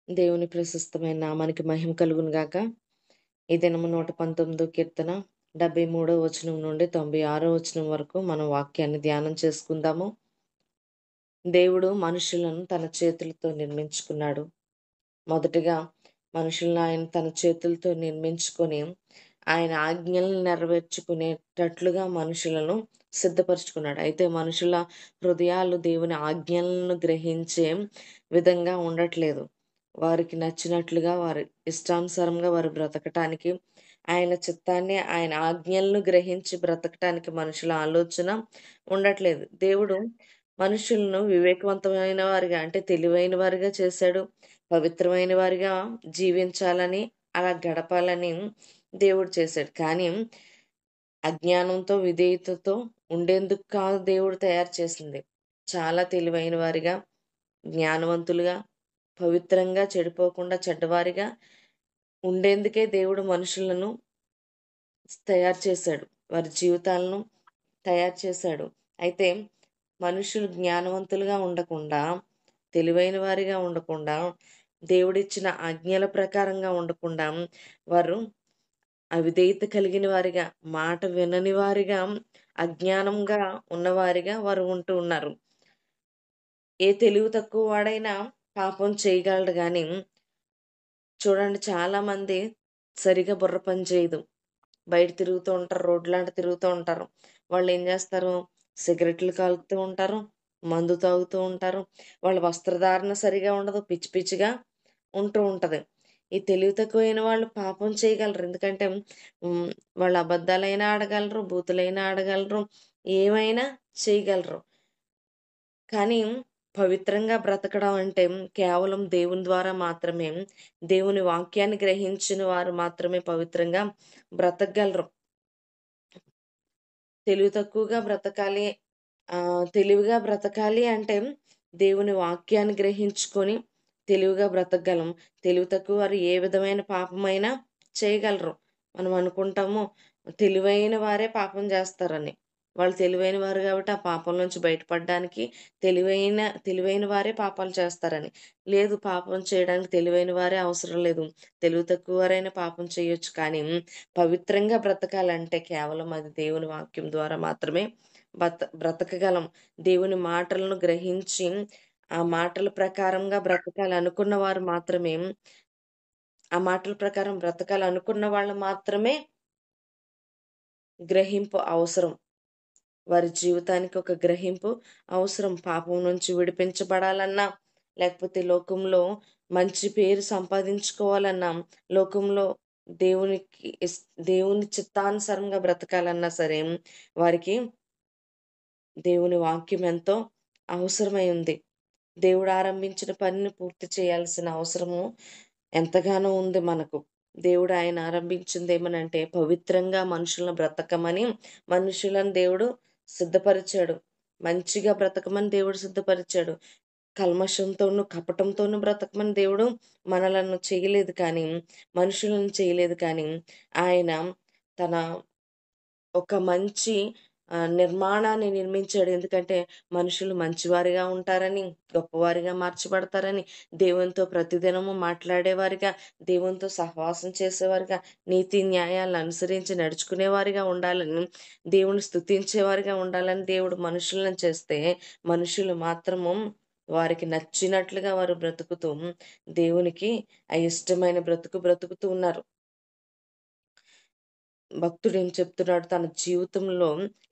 దేవుని ప్రశస్తమైన నామానికి మహిమ కలుగును గాక. ఈ దినము 119 కీర్తన 73 వచనం నుండి 96 వచనం వరకు మనం వాక్యాన్ని ధ్యానం చేసుకుందాము. దేవుడు మనుషులను తన చేతులతో నిర్మించుకున్నాడు. మొదటిగా మనుషులను ఆయన తన చేతులతో నిర్మించుకొని ఆయన ఆజ్ఞలను నెరవేర్చుకునేటట్లుగా మనుషులను సిద్ధపరచుకున్నాడు. అయితే మనుషుల హృదయాలు దేవుని ఆజ్ఞలను గ్రహించే విధంగా ఉండట్లేదు. వారికి నచ్చినట్లుగా వారి ఇష్టానుసారంగా వారు బ్రతకటానికి, ఆయన చిత్తాన్ని ఆయన ఆజ్ఞలను గ్రహించి బ్రతకటానికి మనుషుల ఆలోచన ఉండట్లేదు. దేవుడు మనుషులను వివేకవంతమైన వారిగా అంటే తెలివైన వారిగా చేశాడు. పవిత్రమైన వారిగా జీవించాలని, అలా గడపాలని దేవుడు చేశాడు. కానీ అజ్ఞానంతో, విధేయతతో ఉండేందుకు కాదు దేవుడు తయారు చేసింది. చాలా తెలివైన వారిగా, జ్ఞానవంతులుగా, పవిత్రంగా, చెడిపోకుండా చెడ్డవారిగా ఉండేందుకే దేవుడు మనుషులను తయారు చేశాడు. వారి జీవితాలను తయారు చేశాడు. అయితే మనుషులు జ్ఞానవంతులుగా ఉండకుండా, తెలివైన వారిగా ఉండకుండా, దేవుడిచ్చిన ఆజ్ఞల ప్రకారంగా ఉండకుండా, వారు అవిధేయత కలిగిన వారిగా, మాట వినని వారిగా, అజ్ఞానంగా ఉన్నవారిగా వారు ఉంటూ ఉన్నారు. ఏ తెలివి తక్కువ వాడైనా పాపం చేయగలడు గాని, చూడండి చాలామంది సరిగా బుర్ర పని చేయదు. బయట తిరుగుతూ ఉంటారు. రోడ్లాంట తిరుగుతూ ఉంటారు. వాళ్ళేం జేస్తారు? సిగరెట్లు కాలుతూ ఉంటారు. మందు తాగుతూ ఉంటారు. వాళ్ళ వస్త్రధారణ సరిగా ఉండదు. పిచ్చి పిచ్చిగా ఉంటూ ఉంటది. ఈ తెలివి తక్కువైన వాళ్ళు పాపం చేయగలరు. ఎందుకంటే హ్మ్. వాళ్ళు అబద్ధాలైనా ఆడగలరు. బూతులైనా ఆడగలరు. ఏమైనా చేయగలరు. కానీ పవిత్రంగా బ్రతకడం అంటే కేవలం దేవుని ద్వారా మాత్రమే, దేవుని వాక్యాన్ని గ్రహించిన వారు మాత్రమే పవిత్రంగా బ్రతకగలరు. తెలివి తక్కువగా బ్రతకాలి, తెలివిగా బ్రతకాలి అంటే దేవుని వాక్యాన్ని గ్రహించుకొని తెలివిగా బ్రతకగలం. తెలివి తక్కువ వారు ఏ విధమైన పాపమైనా చేయగలరు. మనం అనుకుంటాము తెలివైన వారే పాపం చేస్తారని. వాళ్ళు తెలివైన వారు కాబట్టి ఆ పాపం నుంచి బయటపడడానికి తెలివైన వారే పాపాలు చేస్తారని. లేదు, పాపం చేయడానికి తెలివైన వారే అవసరం లేదు. తెలివి తక్కువ వారైనా పాపం చేయొచ్చు. కానీ పవిత్రంగా బ్రతకాలంటే కేవలం అది దేవుని వాక్యం ద్వారా మాత్రమే బ్రతకగలం. దేవుని మాటలను గ్రహించి ఆ మాటల ప్రకారంగా బ్రతకాలనుకున్న వారు మాత్రమే, ఆ మాటల ప్రకారం బ్రతకాలనుకున్న వాళ్ళు మాత్రమే గ్రహింపు అవసరం. వారి జీవితానికి ఒక గ్రహింపు అవసరం. పాపం నుంచి విడిపించబడాలన్నా, లేకపోతే లోకంలో మంచి పేరు సంపాదించుకోవాలన్నా, లోకంలో దేవునికి దేవుని చిత్తానుసారంగా బ్రతకాలన్నా సరే, వారికి దేవుని వాక్యం ఎంతో అవసరమై ఉంది. దేవుడు ఆరంభించిన పనిని పూర్తి చేయాల్సిన అవసరము ఎంతగానో ఉంది మనకు. దేవుడు ఆయన ఆరంభించింది ఏమనంటే పవిత్రంగా మనుషులను బ్రతకమని మనుషులను దేవుడు సిద్ధపరిచాడు. మంచిగా బ్రతకమని దేవుడు సిద్ధపరిచాడు. కల్మషంతోనూ, కపటంతోనూ బ్రతకమని దేవుడు మనలను చేయలేదు కానీ, మనుషులను చేయలేదు కానీ, ఆయన తన ఒక మంచి నిర్మాణాన్ని నిర్మించాడు. ఎందుకంటే మనుషులు మంచివారిగా ఉంటారని, గొప్పవారిగా మార్చబడతారని, దేవునితో ప్రతిదినము మాట్లాడేవారిగా, దేవునితో సహవాసం చేసేవారిగా, నీతి న్యాయాలను అనుసరించి నడుచుకునేవారిగా ఉండాలని, దేవుని స్తుతించేవారిగా ఉండాలని దేవుడు మనుషులను చేస్తే, మనుషులు మాత్రము వారికి నచ్చినట్లుగా వారు బ్రతుకుతూ దేవునికి అయిష్టమైన బ్రతుకుతూ ఉన్నారు. భక్తుడేం చెప్తున్నాడు, తన జీవితంలో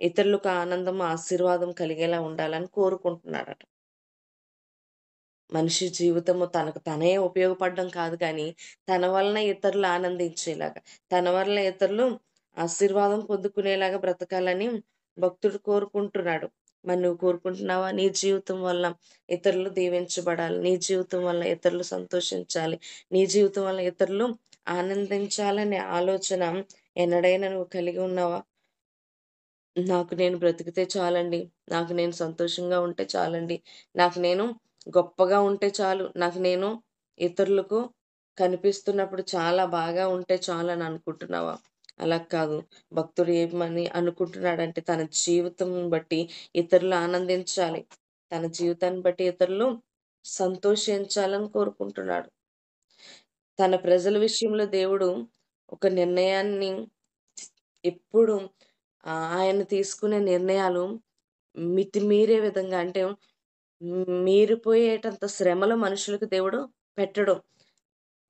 ఇతరులకు ఆనందం, ఆశీర్వాదం కలిగేలా ఉండాలని కోరుకుంటున్నాడట. మనిషి జీవితము తనకు తనే ఉపయోగపడడం కాదు కానీ, తన వలన ఇతరులు ఆనందించేలాగా, తన వలన ఇతరులు ఆశీర్వాదం పొందుకునేలాగా బ్రతకాలని భక్తుడు కోరుకుంటున్నాడు. మరి నువ్వు కోరుకుంటున్నావా? నీ జీవితం వల్ల ఇతరులు దీవించబడాలి. నీ జీవితం వల్ల ఇతరులు సంతోషించాలి. నీ జీవితం వల్ల ఇతరులు ఆనందించాలనే ఆలోచన ఎన్నడైనా నువ్వు కలిగి ఉన్నావా? నాకు నేను బ్రతికితే చాలండి. నాకు నేను సంతోషంగా ఉంటే చాలండి. నాకు నేను గొప్పగా ఉంటే చాలు. నాకు నేను ఇతరులకు కనిపిస్తున్నప్పుడు చాలా బాగా ఉంటే చాలని అనుకుంటున్నావా? అలా కాదు. భక్తుడు ఏమని అనుకుంటున్నాడంటే తన జీవితం బట్టి ఇతరులు ఆనందించాలి. తన జీవితాన్ని బట్టి ఇతరులు సంతోషించాలని కోరుకుంటున్నాడు. తన ప్రజల విషయంలో దేవుడు ఒక నిర్ణయాన్ని ఎప్పుడు ఆయన తీసుకునే నిర్ణయాలు మితిమీరే విధంగా అంటే మీరిపోయేటంత శ్రమలు మనుషులకు దేవుడు పెట్టడు.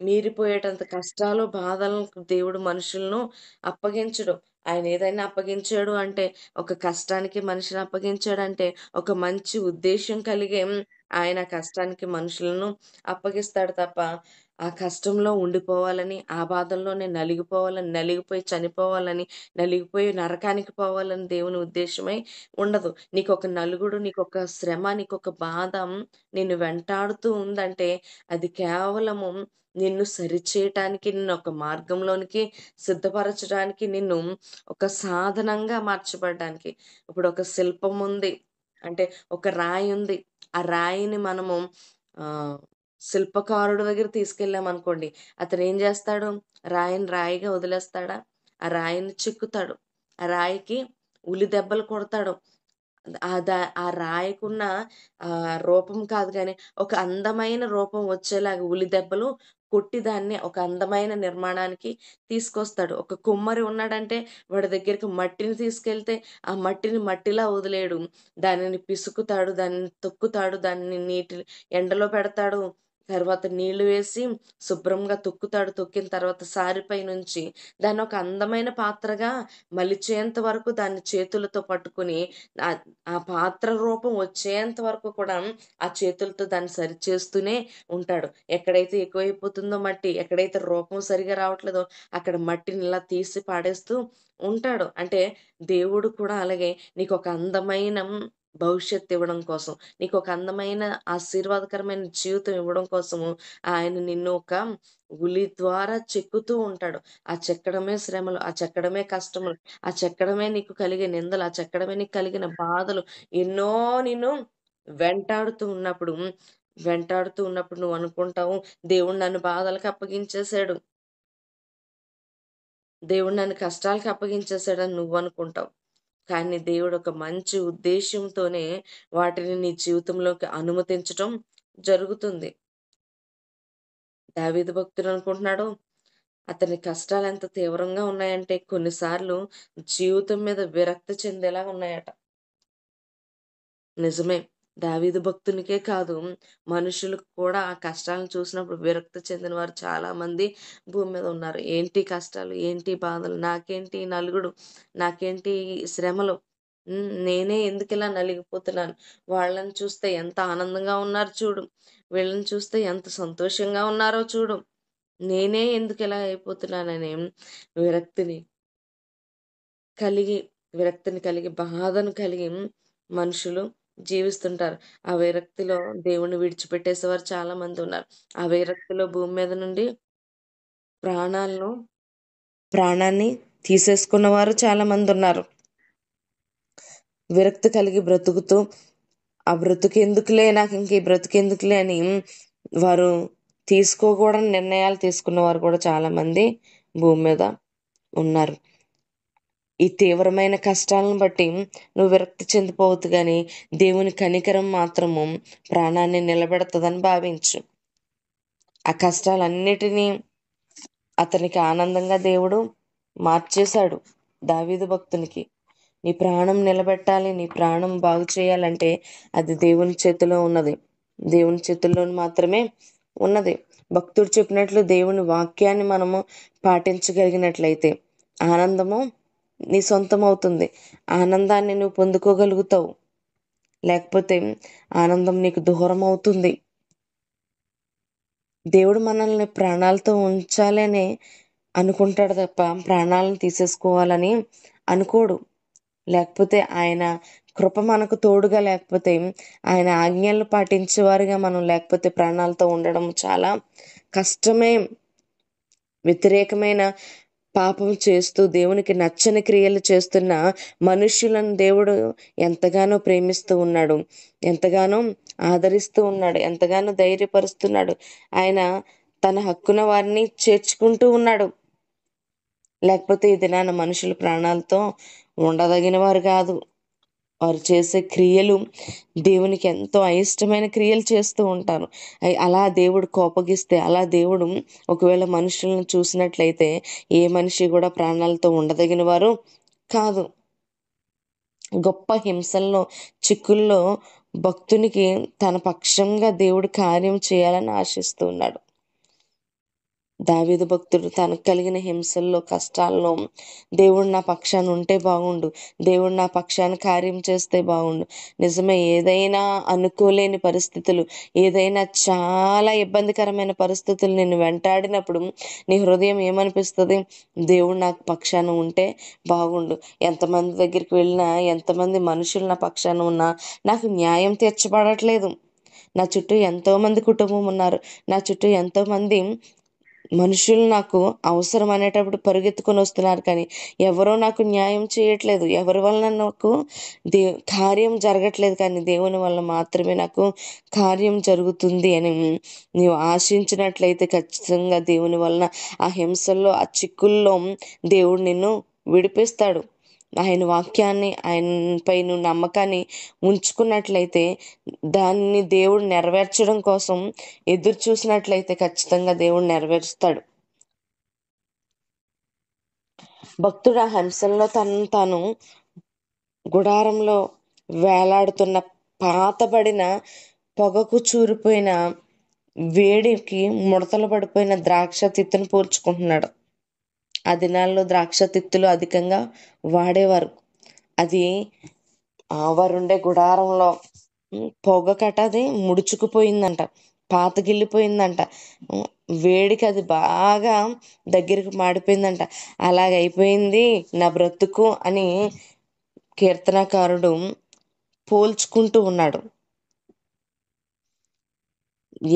మీరిపోయేటంత కష్టాలు, బాధలకు దేవుడు మనుషులను అప్పగించడు. ఆయన ఏదైనా అప్పగించాడు అంటే, ఒక కష్టానికి మనిషిని అప్పగించాడంటే, ఒక మంచి ఉద్దేశ్యం కలిగే ఆయన కష్టానికి మనుషులను అప్పగిస్తాడు తప్ప, ఆ కష్టంలో ఉండిపోవాలని, ఆ బాధల్లోనే నలిగిపోవాలని, నలిగిపోయి చనిపోవాలని, నలిగిపోయి నరకానికి పోవాలని దేవుని ఉద్దేశమై ఉండదు. నీకొక నలుగుడు, నీకొక శ్రమ, నీకొక బాధ నిన్ను వెంటాడుతూ ఉందంటే, అది కేవలము నిన్ను సరిచేయటానికి, నిన్నొక మార్గంలోనికి సిద్ధపరచడానికి, నిన్ను ఒక సాధనంగా మార్చబడ్డానికి. ఇప్పుడొక శిల్పం ఉంది. అంటే ఒక రాయి ఉంది. ఆ రాయిని మనము ఆహ్, శిల్పకారుడి దగ్గర తీసుకెళ్ళామనుకోండి. అతనేం జేస్తాడు? రాయిని రాయిగా వదిలేస్తాడా? ఆ రాయిని చెక్కుతాడు. ఆ రాయికి ఉలి దెబ్బలు కొడతాడు. ఆ రాయికున్న రూపం కాదు గానీ, ఒక అందమైన రూపం వచ్చేలాగా ఉలి దెబ్బలు కొట్టి దాన్ని ఒక అందమైన నిర్మాణానికి తీసుకొస్తాడు. ఒక కుమ్మరి ఉన్నాడంటే వాడి దగ్గరికి మట్టిని తీసుకెళ్తే, ఆ మట్టిని మట్టిలా వదిలేయడు. దానిని పిసుకుతాడు, దాన్ని తొక్కుతాడు, దాన్ని ఎండలో పెడతాడు. తర్వాత నీళ్లు వేసి శుభ్రంగా తొక్కుతాడు. తొక్కిన తర్వాత సారెపై నుంచి దాన్ని ఒక అందమైన పాత్రగా మలిచేంత వరకు దాన్ని చేతులతో పట్టుకొని ఆహ్, ఆ పాత్ర రూపం వచ్చేంత వరకు కూడా ఆ చేతులతో దాన్ని సరిచేస్తూనే ఉంటాడు. ఎక్కడైతే ఎక్కువైపోతుందో మట్టి, ఎక్కడైతే రూపం సరిగ్గా రావట్లేదో అక్కడ మట్టిని ఇలా తీసి పాడేస్తూ ఉంటాడు. అంటే దేవుడు కూడా అలాగే నీకొక అందమైన భవిష్యత్తు ఇవ్వడం కోసం, నీకొక అందమైన ఆశీర్వాదకరమైన జీవితం ఇవ్వడం కోసము ఆయన నిన్ను ఒక ఉలి ద్వారా చెక్కుతూ ఉంటాడు. ఆ చెక్కడమే శ్రమలు, ఆ చెక్కడమే కష్టములు, ఆ చెక్కడమే నీకు కలిగే నిందలు, ఆ చెక్కడమే నీకు కలిగిన బాధలు ఎన్నో నిన్ను వెంటాడుతూ ఉన్నప్పుడు వెంటాడుతూ ఉన్నప్పుడు నువ్వనుకుంటావు, దేవుడు నన్ను బాధలకు అప్పగించేశాడు. దేవుడు నన్ను కష్టాలకు అప్పగించేశాడని నువ్వనుకుంటావు. కానీ దేవుడు ఒక మంచి ఉద్దేశ్యంతోనే వాటిని నీ జీవితంలోకి అనుమతించటం జరుగుతుంది. దావీదు భక్తుడు అనుకుంటున్నాడు, అతని కష్టాలెంత తీవ్రంగా ఉన్నాయంటే కొన్నిసార్లు జీవితం మీద విరక్తి చెందేలా ఉన్నాయట. నిజమే. దావీదు భక్తునికే కాదు, మనుషులకు కూడా ఆ కష్టాలను చూసినప్పుడు విరక్తి చెందిన వారు చాలామంది భూమి మీద ఉన్నారు. ఏంటి కష్టాలు? ఏంటి బాధలు? నాకేంటి ఈ నలుగుడు? నాకేంటి ఈ శ్రమలు? నేనే ఎందుకిలా నలిగిపోతున్నాను? వాళ్ళని చూస్తే ఎంత ఆనందంగా ఉన్నారు చూడు. వీళ్ళని చూస్తే ఎంత సంతోషంగా ఉన్నారో చూడు. నేనే ఎందుకిలా అయిపోతున్నానని విరక్తిని కలిగి విరక్తిని కలిగి, బాధను కలిగి మనుషులు జీవిస్తుంటారు. ఆ విరక్తిలో దేవుడిని విడిచిపెట్టేసేవారు చాలా మందున్నారు. ఆ విరక్తిలో భూమి మీద నుండి ప్రాణాలను ప్రాణాన్ని తీసేసుకున్నవారు చాలా మందున్నారు. విరక్తి కలిగి బ్రతుకుతూ, ఆ బ్రతుకెందుకులే నాకింక ఈ బ్రతుకెందుకులే అని వారు తీసుకోకూడని నిర్ణయాలు తీసుకున్నవారు కూడా చాలా మంది భూమి మీద ఉన్నారు. ఈ తీవ్రమైన కష్టాలను బట్టి నువ్వు విరక్తి చెందిపోవద్దు గాని, దేవుని కనికరం మాత్రము ప్రాణాన్ని నిలబెడతదని భావించు. ఆ కష్టాలన్నిటినీ అతనికి ఆనందంగా దేవుడు మార్చేశాడు దావీదు భక్తునికి. నీ ప్రాణం నిలబెట్టాలి, నీ ప్రాణం బాగు చేయాలంటే అది దేవుని చేతిలో ఉన్నది. దేవుని చేతుల్లో మాత్రమే ఉన్నది. భక్తుడు చెప్పినట్లు దేవుని వాక్యాన్ని మనము పాటించగలిగినట్లయితే ఆనందము నీ సొంతమవుతుంది. ఆనందాన్ని నువ్వు పొందుకోగలుగుతావు. లేకపోతే ఆనందం నీకు దూరం అవుతుంది. దేవుడు మనల్ని ప్రాణాలతో ఉంచాలని అనుకుంటాడు తప్ప ప్రాణాలను తీసేసుకోవాలని అనుకోడు. లేకపోతే ఆయన కృప మనకు తోడుగా లేకపోతే, ఆయన ఆజ్ఞలను పాటించేవారుగా మనం లేకపోతే ప్రాణాలతో ఉండడం చాలా కష్టమే. వ్యతిరేకమైన పాపం చేస్తూ దేవునికి నచ్చని క్రియలు చేస్తున్న మనుష్యులను దేవుడు ఎంతగానో ప్రేమిస్తూ ఉన్నాడు. ఎంతగానో ఆదరిస్తూ ఉన్నాడు. ఎంతగానో ధైర్యపరుస్తున్నాడు. ఆయన తన హక్కున వారిని చేర్చుకుంటూ ఉన్నాడు. లేకపోతే ఈ దినాన మనుషులు ప్రాణాలతో ఉండదగిన వారు కాదు. వారు చేసే క్రియలు దేవునికి ఎంతో అయిష్టమైన క్రియలు చేస్తూ ఉంటారు. అలా దేవుడు కోపగిస్తే, అలా దేవుడు ఒకవేళ మనుషులను చూసినట్లయితే ఏ మనిషి కూడా ప్రాణాలతో ఉండదగిన వారు కాదు. గొప్ప హింసల్లో, చిక్కుల్లో భక్తునికి తన పక్షంగా దేవుడు కార్యం చేయాలని ఆశిస్తూ ఉన్నాడు. దావీదు భక్తుడు తనకు కలిగిన హింసల్లో, కష్టాల్లో దేవుడు నా పక్షాన ఉంటే బాగుండు, దేవుడు నా పక్షాన కార్యం చేస్తే బాగుండు. నిజమే, ఏదైనా అనుకోలేని పరిస్థితులు, ఏదైనా చాలా ఇబ్బందికరమైన పరిస్థితులు నిన్ను వెంటాడినప్పుడు నీ హృదయం ఏమనిపిస్తుంది? దేవుడు నాకు పక్షాన ఉంటే బాగుండు. ఎంతమంది దగ్గరికి వెళ్ళినా, ఎంతమంది మనుషులు నా పక్షాన ఉన్నా నాకు న్యాయం తీర్చబడట్లేదు. నా చుట్టూ ఎంతోమంది కుటుంబం ఉన్నారు, నా చుట్టూ ఎంతోమంది మనుషులు నాకు అవసరం అనేటప్పుడు పరుగెత్తుకొని వస్తున్నారు, కానీ ఎవరో నాకు న్యాయం చేయట్లేదు. ఎవరి వలన నాకు కార్యం జరగట్లేదు, కానీ దేవుని వల్ల మాత్రమే నాకు కార్యం జరుగుతుంది అని నీవు ఆశించినట్లయితే ఖచ్చితంగా దేవుని వలన ఆ హింసల్లో, ఆ చిక్కుల్లో దేవుడు నిన్ను విడిపిస్తాడు. ఆయన వాక్యాన్ని, ఆయనపై నువ్వు నమ్మకాన్ని ఉంచుకున్నట్లయితే, దాన్ని దేవుడు నెరవేర్చడం కోసం ఎదురు చూసినట్లయితే ఖచ్చితంగా దేవుడు నెరవేరుస్తాడు. భక్తుడు ఆ హింసల్లో తనను తాను గుడారంలో వేలాడుతున్న పాతబడిన, పొగకు చూరిపోయిన, వేడికి ముడతలు పడిపోయిన ద్రాక్ష తిత్తును పోల్చుకుంటున్నాడు. ఆ దినాల్లో ద్రాక్ష తిత్తులు అధికంగా వాడేవారు. అది వారుండే గుడారంలో పొగ కట అది ముడుచుకుపోయిందంట, పాతగిల్లిపోయిందంట, వేడికి అది బాగా దగ్గరికి మాడిపోయిందంట. అలాగైపోయింది నా బ్రతుకు అని కీర్తనకారుడు పోల్చుకుంటూ ఉన్నాడు.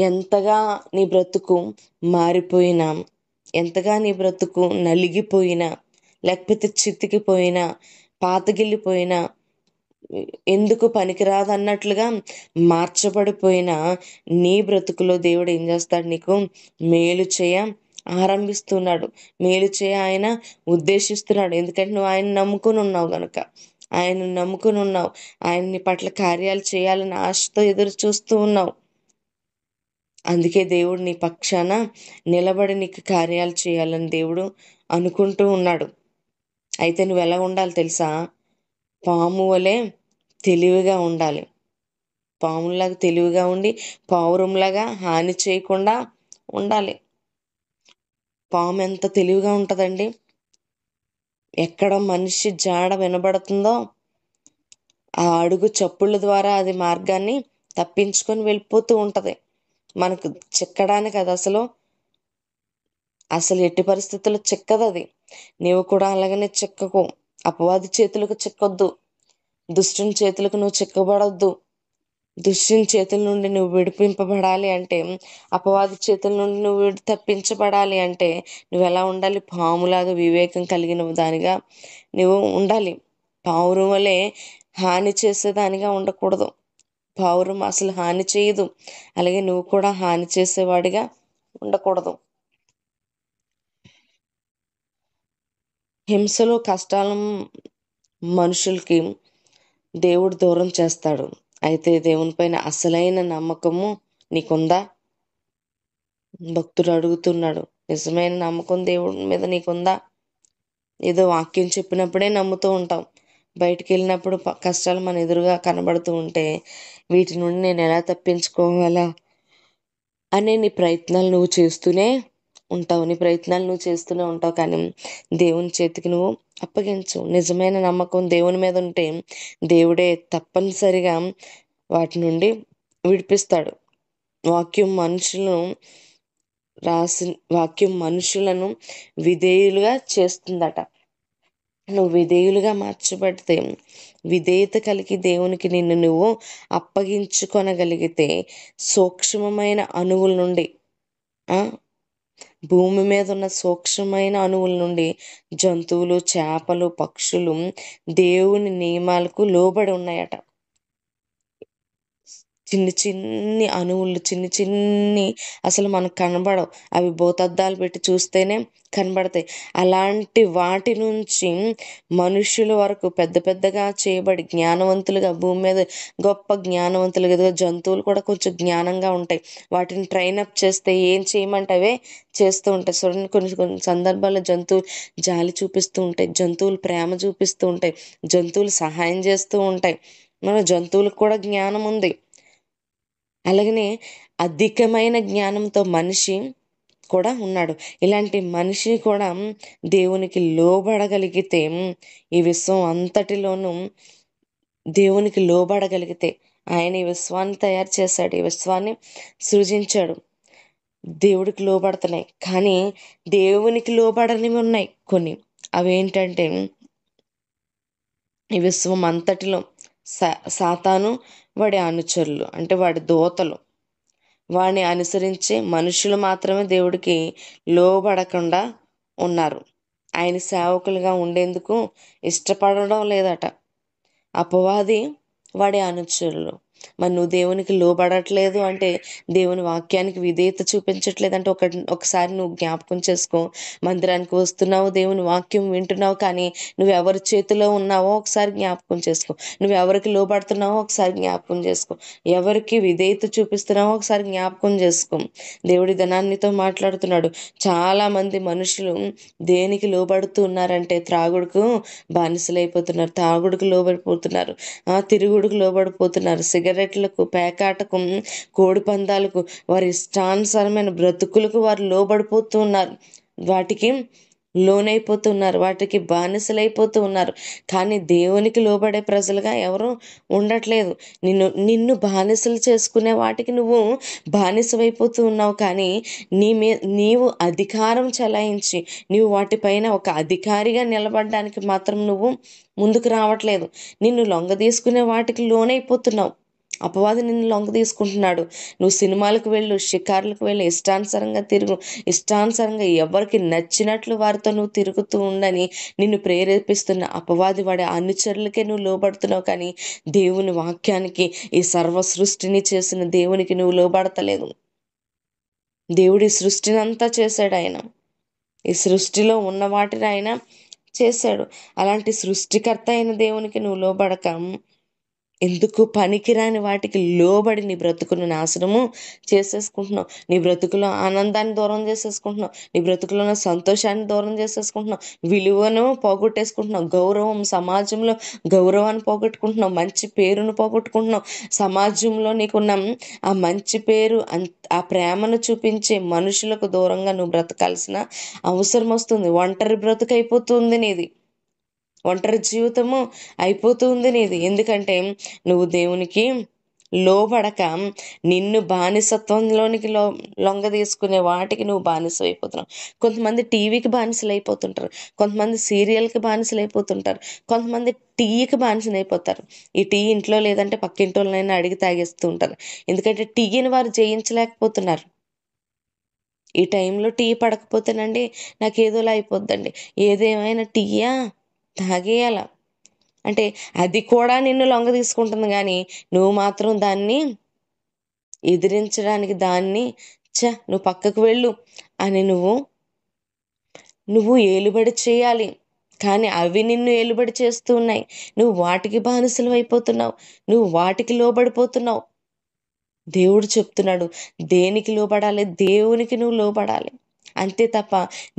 ఎంతగా నీ బ్రతుకు మారిపోయినా, ఎంతగా నీ బ్రతుకు నలిగిపోయినా, లేకపోతే చితికిపోయినా, పాతగిల్లిపోయినా, ఎందుకు పనికిరాదన్నట్లుగా మార్చబడిపోయిన నీ బ్రతుకులో దేవుడు ఏం చేస్తాడు? నీకు మేలు చేయ ఆరంభిస్తున్నాడు. మేలు చేయ ఆయన ఉద్దేశిస్తున్నాడు. ఎందుకంటే నువ్వు ఆయన నమ్ముకుని ఉన్నావు గనుక, ఆయన నమ్ముకుని ఉన్నావు, ఆయన నీ పట్ల కార్యాలు చేయాలని ఆశతో ఎదురు చూస్తూ ఉన్నావు. అందుకే దేవుడు నీ పక్షాన నిలబడి నీకు కార్యాలు చేయాలని దేవుడు అనుకుంటూ ఉన్నాడు. అయితే నువ్వు ఎలా ఉండాలి తెలుసా? పాము వలె తెలివిగా ఉండాలి. పాములాగా తెలివిగా ఉండి, పావురంలాగా హాని చేయకుండా ఉండాలి. పాము ఎంత తెలివిగా ఉంటుందండి! ఎక్కడ మనిషి జాడ వినబడుతుందో ఆ అడుగు చప్పుళ్ళ ద్వారా అది మార్గాన్ని తప్పించుకొని వెళ్ళిపోతూ ఉంటుంది. మనకు చిక్కడానికి అది అసలు ఎట్టి పరిస్థితుల్లో చిక్కదు అది. నీవు కూడా అలాగనే చిక్కకు. అపవాది చేతులకు చిక్కొద్దు, దుష్టుని చేతులకు నువ్వు చిక్కబడొద్దు. దుష్టుని చేతుల నుండి నువ్వు విడిపింపబడాలి అంటే, అపవాది చేతుల నుండి నువ్వు తప్పించబడాలి అంటే నువ్వు ఎలా ఉండాలి? పాములాగా వివేకం కలిగిన దానిగా నువ్వు ఉండాలి. పావురం వలె హాని చేసేదానిగా ఉండకూడదు. పావురం అసలు హాని చేయదు, అలాగే నువ్వు కూడా హాని చేసేవాడిగా ఉండకూడదు. హింసలు, కష్టాలు మనుషులకి దేవుడు దూరం చేస్తాడు. అయితే దేవుని పైన అసలైన నమ్మకము నీకుందా? భక్తుడు అడుగుతున్నాడు, నిజమైన నమ్మకం దేవుడి మీద నీకుందా? ఏదో వాక్యం చెప్పినప్పుడే నమ్ముతూ ఉంటాం, బయటికి వెళ్ళినప్పుడు కష్టాలు మన ఎదురుగా కనబడుతూ ఉంటే వీటి నుండి నేను ఎలా తప్పించుకోవాలా అనే నీ ప్రయత్నాలు నువ్వు చేస్తూనే ఉంటావు. కానీ దేవుని చేతికి నువ్వు అప్పగించు. నిజమైన నమ్మకం దేవుని మీద ఉంటే దేవుడే తప్పనిసరిగా వాటి నుండి విడిపిస్తాడు. వాక్యం మనుషులను విధేయులుగా చేస్తుందట. నువ్వు విధేయులుగా మార్చబడితే, విధేయత కలిగి దేవునికి నిన్ను నువ్వు అప్పగించుకొనగలిగితే, సూక్ష్మమైన అణువుల నుండి, భూమి మీద ఉన్న సూక్ష్మమైన అణువుల నుండి జంతువులు, చేపలు, పక్షులు దేవుని నియమాలకు లోబడి ఉన్నాయట. చిన్ని చిన్ని అణువులు, చిన్ని చిన్ని అసలు మనకు కనబడవు. అవి భూతద్దాలు పెట్టి చూస్తేనే కనబడతాయి. అలాంటి వాటి నుంచి మనుష్యుల వరకు పెద్ద పెద్దగా చేయబడి జ్ఞానవంతులుగా భూమి మీద గొప్ప జ్ఞానవంతులుగా, ఏదో జంతువులు కూడా కొంచెం జ్ఞానంగా ఉంటాయి. వాటిని ట్రైన్ అప్ చేస్తే ఏం చేయమంటే అవే చేస్తూ ఉంటాయి. చూడండి, కొన్ని కొన్ని సందర్భాల్లో జంతువులు జాలి చూపిస్తూ ఉంటాయి, జంతువులు ప్రేమ చూపిస్తూ ఉంటాయి, జంతువులు సహాయం చేస్తూ ఉంటాయి. మన జంతువులకు కూడా జ్ఞానం ఉంది. అలాగనే అధికమైన జ్ఞానంతో మనిషి కూడా ఉన్నాడు. ఇలాంటి మనిషి కూడా దేవునికి లోబడగలిగితే, ఈ విశ్వం అంతటిలోనూ దేవునికి లోబడగలిగితే, ఆయన ఈ విశ్వాన్ని తయారు చేశాడు, ఈ విశ్వాన్ని సృజించాడు. దేవుడికి లోబడుతున్నాయి, కానీ దేవునికి లోబడనివి ఉన్నాయి కొన్ని. అవేంటంటే, ఈ విశ్వం అంతటిలో సాతాను వాడి అనుచరులు, అంటే వాడి దూతలు, వాడిని అనుసరించే మనుషులు మాత్రమే దేవుడికి లోబడకుండా ఉన్నారు. ఆయన సేవకులుగా ఉండేందుకు ఇష్టపడడం లేదట. అపవాది వాడి అనుచరులు. మరి నువ్వు దేవునికి లోబడట్లేదు అంటే, దేవుని వాక్యానికి విధేయత చూపించట్లేదు అంటే, ఒకసారి నువ్వు జ్ఞాపకం చేసుకో. మందిరానికి వస్తున్నావు, దేవుని వాక్యం వింటున్నావు, కానీ నువ్వు ఎవరి చేతిలో ఉన్నావో ఒకసారి జ్ఞాపకం చేసుకో. నువ్వు ఎవరికి లోబడుతున్నావో ఒకసారి జ్ఞాపకం చేసుకో. ఎవరికి విధేయత చూపిస్తున్నావో ఒకసారి జ్ఞాపకం చేసుకో. దేవుడి ధనాన్నితో మాట్లాడుతున్నాడు. చాలామంది మనుషులు దేనికి లోబడుతూ ఉన్నారంటే, త్రాగుడుకు బానిసలైపోతున్నారు, తాగుడుకు లోబడిపోతున్నారు, తిరుగుడుకు లోబడిపోతున్నారు, సిగరెట్లకు, పేకాటకు, కోడి పందాలకు, వారి ఇష్టానుసారమైన బ్రతుకులకు వారు లోబడిపోతూ ఉన్నారు. వాటికి లోనైపోతున్నారు, వాటికి బానిసలైపోతూ ఉన్నారు. కానీ దేవునికి లోబడే ప్రజలుగా ఎవరు ఉండట్లేదు. నిన్ను బానిసలు చేసుకునే వాటికి నువ్వు బానిసవైపోతూ ఉన్నావు. కానీ నీవు అధికారం చెలాయించి నీవు వాటిపైన ఒక అధికారిగా నిలబడడానికి మాత్రం నువ్వు ముందుకు రావట్లేదు. నిన్ను లొంగ తీసుకునే వాటికి లోనైపోతున్నావు. అపవాది నిన్ను లొంగ తీసుకుంటున్నాడు. నువ్వు సినిమాలకు వెళ్ళు, షికారులకు వెళ్ళి ఇష్టానుసారంగా తిరుగు, ఇష్టానుసారంగా ఎవరికి నచ్చినట్లు వారితో నువ్వు తిరుగుతూ ఉండని నిన్ను ప్రేరేపిస్తున్న అపవాది వాడి అనుచరులకే నువ్వు లోబడుతున్నావు. కానీ దేవుని వాక్యానికి, ఈ సర్వ సృష్టిని చేసిన దేవునికి నువ్వు లోబడతలేదు. దేవుడి సృష్టిని అంతా చేశాడు ఆయన. ఈ సృష్టిలో ఉన్న వాటిని ఆయన చేశాడు. అలాంటి సృష్టికర్త అయిన దేవునికి నువ్వు లోబడక, ఎందుకు పనికిరాని వాటికి లోబడి నీ బ్రతుకును నాశనము చేసేసుకుంటున్నావు. నీ బ్రతుకులో ఆనందాన్ని దూరం చేసేసుకుంటున్నావు, నీ బ్రతుకులో సంతోషాన్ని దూరం చేసేసుకుంటున్నావు, విలువను పోగొట్టేసుకుంటున్నావు, గౌరవం, సమాజంలో గౌరవాన్ని పోగొట్టుకుంటున్నావు, మంచి పేరును పోగొట్టుకుంటున్నావు. సమాజంలో నీకున్న ఆ మంచి పేరు, ఆ ప్రేమను చూపించే మనుషులకు దూరంగా నువ్వు బ్రతకాల్సిన అవసరం వస్తుంది. ఒంటరి బ్రతుకు అయిపోతుంది నీది, ఒంటరి జీవితము అయిపోతుంది నీది. ఎందుకంటే నువ్వు దేవునికి లోబడక నిన్ను బానిసత్వంలోనికి లొంగ తీసుకునే వాటికి నువ్వు బానిస అయిపోతున్నావు. కొంతమంది టీవీకి బానిసలు అయిపోతుంటారు, కొంతమంది సీరియల్కి బానిసలు అయిపోతుంటారు, కొంతమంది టీకి బానిసలు అయిపోతారు. ఈ టీ ఇంట్లో లేదంటే పక్కింటోళ్ళనైనా అడిగి తాగేస్తూ ఉంటారు. ఎందుకంటే టీని వారు జయించలేకపోతున్నారు. ఈ టైంలో టీ పడకపోతేనండి నాకు ఏదోలా అయిపోద్దండి, ఏదేమైనా టీయా తాగేయాల అంటే అది కూడా నిన్ను లొంగ తీసుకుంటుంది. కానీ నువ్వు మాత్రం దాన్ని ఎదిరించడానికి, దాన్ని నువ్వు పక్కకు వెళ్ళు అని నువ్వు ఏలుబడి చేయాలి. కానీ అవి నిన్ను ఏలుబడి చేస్తూ ఉన్నాయి. నువ్వు వాటికి బానిసలు అయిపోతున్నావు, నువ్వు వాటికి లోబడిపోతున్నావు. దేవుడు చెప్తున్నాడు, దేనికి లోబడాలి? దేవునికి నువ్వు లోబడాలి, అంతే తప్ప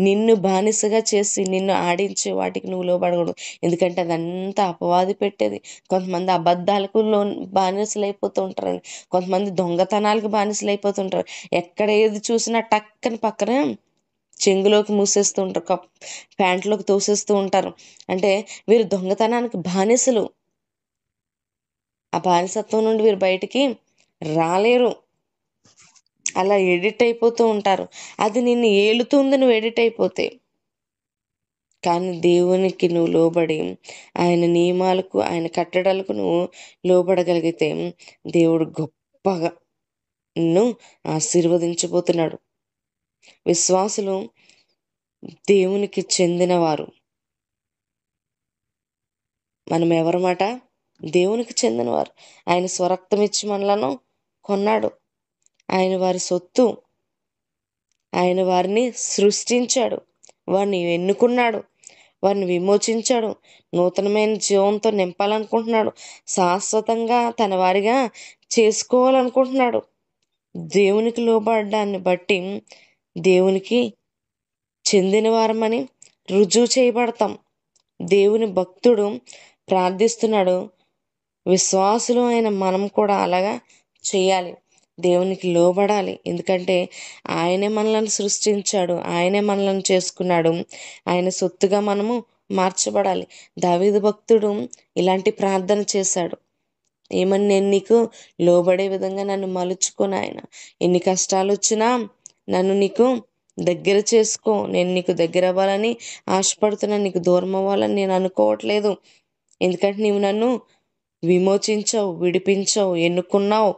నిన్ను బానిసగా చేసి నిన్ను ఆడించే వాటికి నువ్వు లోబడకూడదు. ఎందుకంటే అదంతా అపవాది పెట్టేది. కొంతమంది అబద్ధాలకు బానిసలు అయిపోతూ ఉంటారండి, కొంతమంది దొంగతనాలకు బానిసలు అయిపోతుంటారు. ఎక్కడ ఏది చూసినా టక్కని పక్కన చెంగులోకి మూసేస్తూ ఉంటారు, ప్యాంట్లోకి తోసేస్తూ ఉంటారు. అంటే వీరు దొంగతనానికి బానిసలు. ఆ బానిసత్వం నుండి వీరు బయటికి రాలేరు. అలా ఎడిట్ అయిపోతూ ఉంటారు. అది నిన్ను ఏలుతుంది నువ్వు ఎడిట్ అయిపోతే. కానీ దేవునికి నువ్వు లోబడి, ఆయన నియమాలకు, ఆయన కట్టడలకు నువ్వు లోబడగలిగితే దేవుడు గొప్పగా నిన్ను ఆశీర్వదించబోతున్నాడు. విశ్వాసులు దేవునికి చెందినవారు. మనం ఎవరమాట? దేవునికి చెందినవారు. ఆయన స్వరక్తం ఇచ్చి మనలను కొన్నాడు. ఆయన వారి సొత్తు. ఆయన వారిని సృష్టించాడు, వారిని ఎన్నుకున్నాడు, వారిని విమోచించాడు, నూతనమైన జీవంతో నింపాలనుకుంటున్నాడు, శాశ్వతంగా తన వారిగా చేసుకోవాలనుకుంటున్నాడు. దేవునికి లోబడ్డాన్ని బట్టి దేవునికి చెందిన వారమని రుజువు చేయబడతాం. దేవుని భక్తుడు ప్రార్థిస్తున్నాడు, విశ్వాసులు అయిన మనం కూడా అలాగా చేయాలి. దేవునికి లోబడాలి. ఎందుకంటే ఆయనే మనల్ని సృష్టించాడు, ఆయనే మనల్ని చేసుకున్నాడు. ఆయన సొత్తుగా మనము మార్చబడాలి. దావీదు భక్తుడు ఇలాంటి ప్రార్థన చేశాడు. ఏమని? నేను నీకు లోబడే విధంగా నన్ను మలుచుకొని ఆయన, ఎన్ని కష్టాలు వచ్చినా నన్ను నీకు దగ్గర చేసుకో. నేను నీకు దగ్గర అవ్వాలని ఆశపడుతున్నాను, నీకు దూరం అవ్వాలని నేను అనుకోవట్లేదు. ఎందుకంటే నీవు నన్ను విమోచించావు, విడిపించావు, ఎన్నుకున్నావు,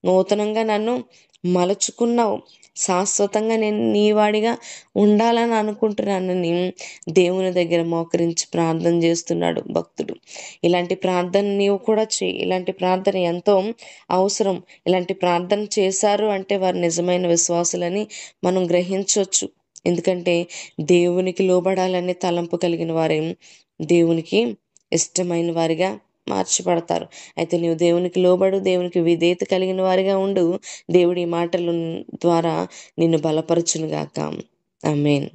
నూతనంగా నన్ను మలుచుకున్నావు, శాశ్వతంగా నేను నీ వాడిగా ఉండాలని అనుకుంటున్నానని దేవుని దగ్గర మోకరించి ప్రార్థన చేస్తున్నాడు భక్తుడు. ఇలాంటి ప్రార్థన నీవు కూడా చేయి. ఇలాంటి ప్రార్థన ఎంతో అవసరం. ఇలాంటి ప్రార్థన చేశారు అంటే వారు నిజమైన విశ్వాసులని మనం గ్రహించవచ్చు. ఎందుకంటే దేవునికి లోబడాలనే తలంపు కలిగిన వారే దేవునికి ఇష్టమైన వారిగా మార్చబడతారు. అయితే నీవు దేవునికి లోబడు, దేవునికి విధేయత కలిగిన వారిగా ఉండు. దేవుడి మాటల ద్వారా నిన్ను బలపరచునుగాక. ఆమేన్.